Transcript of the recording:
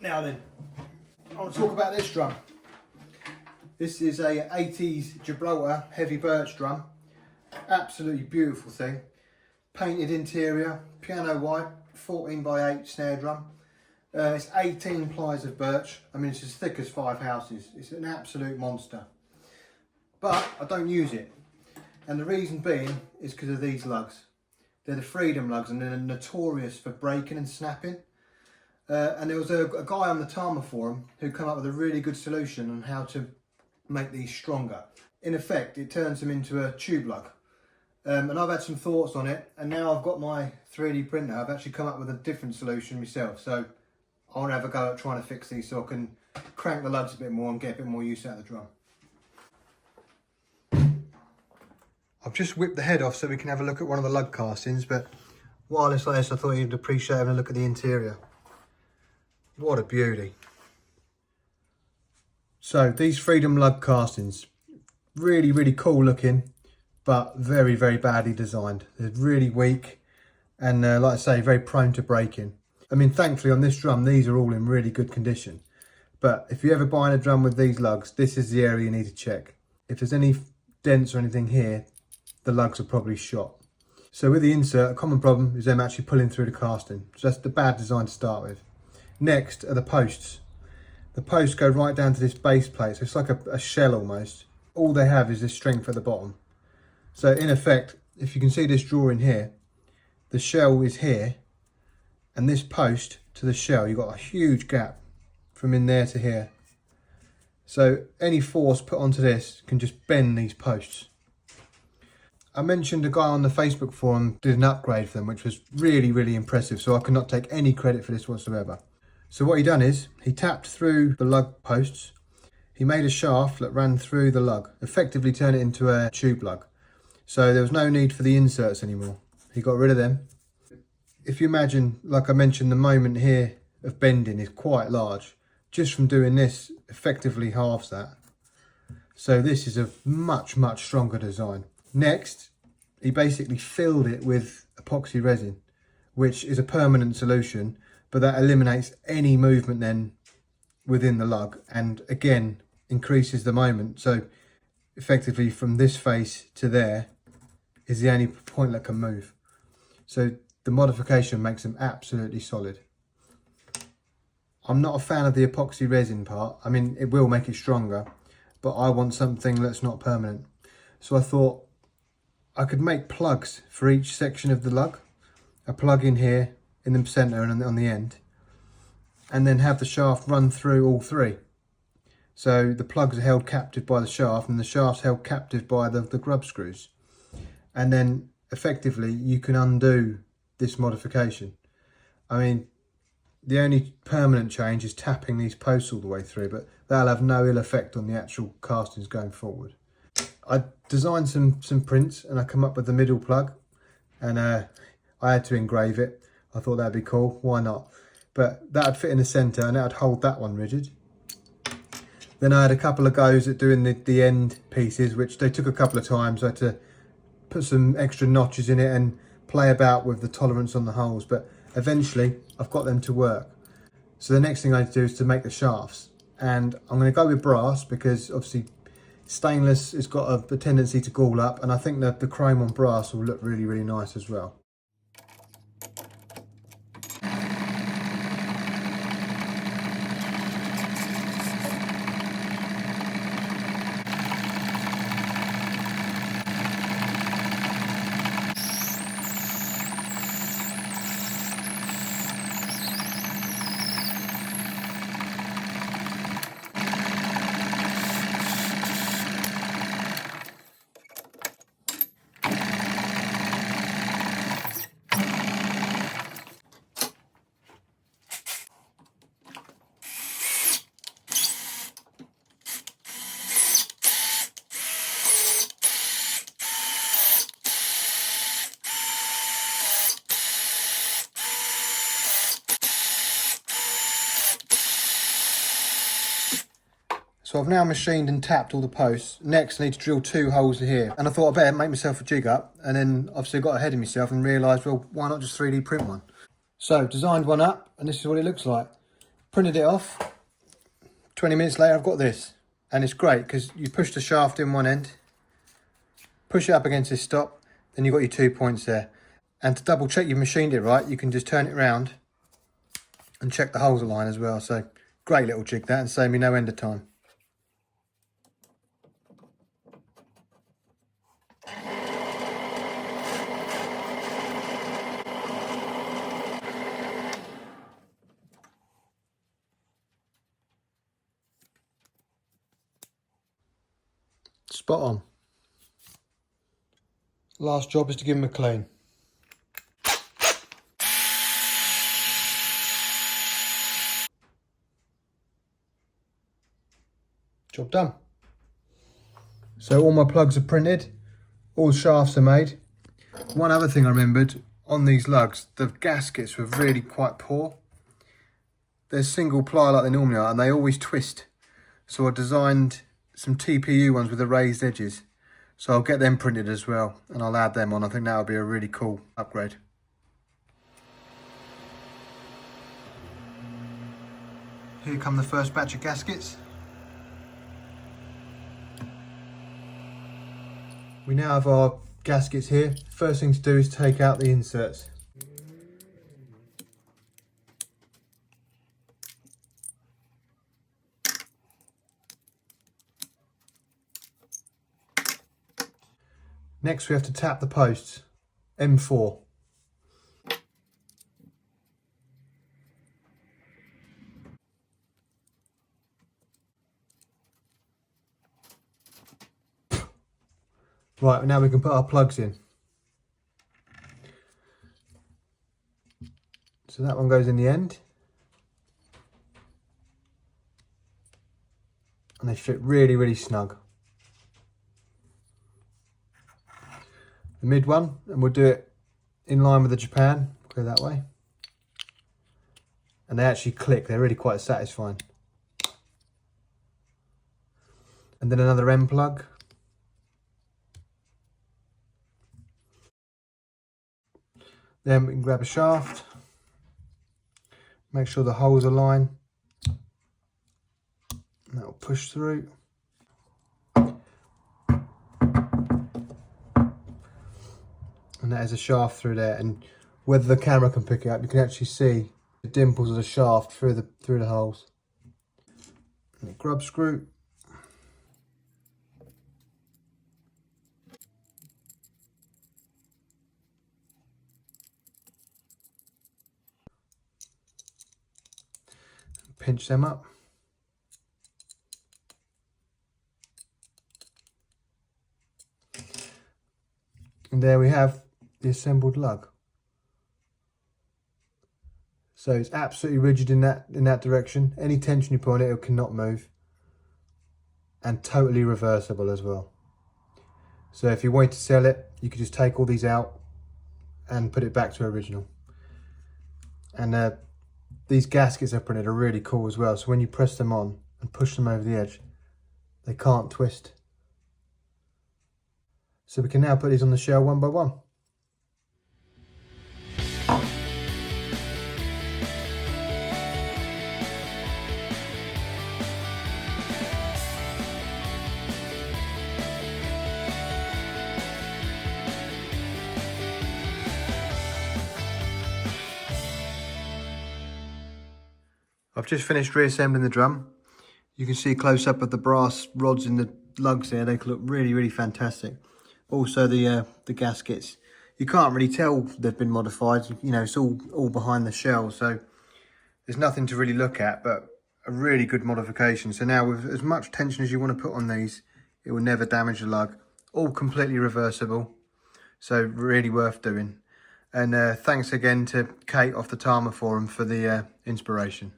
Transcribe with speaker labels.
Speaker 1: Now then, I want to talk about this drum. This is a 80s Gibraltar heavy birch drum. Absolutely beautiful thing. Painted interior, piano white, 14 by 8 snare drum. It's 18 plies of birch. I mean, it's as thick as 5 houses. It's an absolute monster. But I don't use it. And the reason being is because of these lugs. They're the Freedom lugs and they're notorious for breaking and snapping. And there was a guy on the Tama forum who came up with a really good solution on how to make these stronger. In effect, it turns them into a tube lug. And I've had some thoughts on it, and now I've got my 3D printer, I've actually come up with a different solution myself. So I want to have a go at trying to fix these so I can crank the lugs a bit more and get a bit more use out of the drum. I've just whipped the head off so we can have a look at one of the lug castings, but while it's like this, I thought you'd appreciate having a look at the interior. What a beauty. So these Freedom lug castings, really, really cool looking, but very, very badly designed. They're really weak and like I say, very prone to breaking. I mean, thankfully on this drum, these are all in really good condition. But if you're ever buying a drum with these lugs, this is the area you need to check. If there's any dents or anything here, the lugs are probably shot. So with the insert, a common problem is them actually pulling through the casting. So that's the bad design to start with. Next are the posts. The posts go right down to this base plate, so it's like a shell almost. All they have is this strength at the bottom. So in effect, if you can see this drawing here, the shell is here, and this post to the shell, you've got a huge gap from in there to here. So any force put onto this can just bend these posts. I mentioned a guy on the Facebook forum did an upgrade for them, which was really, really impressive. So I cannot take any credit for this whatsoever. So what he done is, he tapped through the lug posts, he made a shaft that ran through the lug, effectively turned it into a tube lug. So there was no need for the inserts anymore. He got rid of them. If you imagine, like I mentioned, the moment here of bending is quite large. Just from doing this, effectively halves that. So this is a much, much stronger design. Next, he basically filled it with epoxy resin, which is a permanent solution, but that eliminates any movement then within the lug and again increases the moment. So effectively from this face to there is the only point that can move. So the modification makes them absolutely solid. I'm not a fan of the epoxy resin part. I mean, it will make it stronger, but I want something that's not permanent. So I thought I could make plugs for each section of the lug. A plug in here, in the centre and on the end, and then have the shaft run through all three. So the plugs are held captive by the shaft and the shaft's held captive by the grub screws. And then effectively you can undo this modification. I mean, the only permanent change is tapping these posts all the way through, but that'll have no ill effect on the actual castings going forward. I designed some prints and I come up with the middle plug, and I had to engrave it. I thought that'd be cool, why not? But that'd fit in the centre and that'd hold that one rigid. Then I had a couple of goes at doing the end pieces, which they took a couple of times. I had to put some extra notches in it and play about with the tolerance on the holes, but eventually I've got them to work. So the next thing I need to do is to make the shafts. And I'm going to go with brass because obviously stainless has got a tendency to gall up, and I think that the chrome on brass will look really, really nice as well. So I've now machined and tapped all the posts. Next I need to drill 2 holes here. And I thought I better make myself a jig up, and then obviously I got ahead of myself and realised, well, why not just 3D print one? So designed one up, and this is what it looks like. Printed it off. 20 minutes later I've got this, and it's great because you push the shaft in one end, push it up against this stop, then you've got your 2 points there. And to double check you've machined it right, you can just turn it around and check the holes align as well. So great little jig that, and save me no end of time. Spot on. Last job is to give them a clean. Job done. So all my plugs are printed, all shafts are made. One other thing I remembered, on these lugs, the gaskets were really quite poor. They're single ply like they normally are, and they always twist. So I designed some TPU ones with the raised edges. So I'll get them printed as well, and I'll add them on. I think that'll be a really cool upgrade. Here come the first batch of gaskets. We now have our gaskets here. First thing to do is take out the inserts. Next we have to tap the posts, M4. Right, now we can put our plugs in. So that one goes in the end. And they fit really, really snug. The mid one, and we'll do it in line with the Japan, go that way. And they actually click, they're really quite satisfying. And then another end plug. Then we can grab a shaft, make sure the holes align, and that'll push through. And that is a shaft through there, and whether the camera can pick it up, you can actually see the dimples of the shaft through the holes. And a grub screw. Pinch them up. And there we have the assembled lug. So it's absolutely rigid in that direction. Any tension you put on it, it cannot move. And totally reversible as well. So if you wanted to sell it, you could just take all these out and put it back to original. And these gaskets are printed are really cool as well. So when you press them on and push them over the edge, they can't twist. So we can now put these on the shell one by one. I've just finished reassembling the drum. You can see a close up of the brass rods in the lugs there. They look really, really fantastic. Also the gaskets. You can't really tell they've been modified. You know, it's all behind the shell, so there's nothing to really look at, but a really good modification. So now with as much tension as you want to put on these, it will never damage the lug. All completely reversible, so really worth doing. And thanks again to Kate off the Tama forum for the inspiration.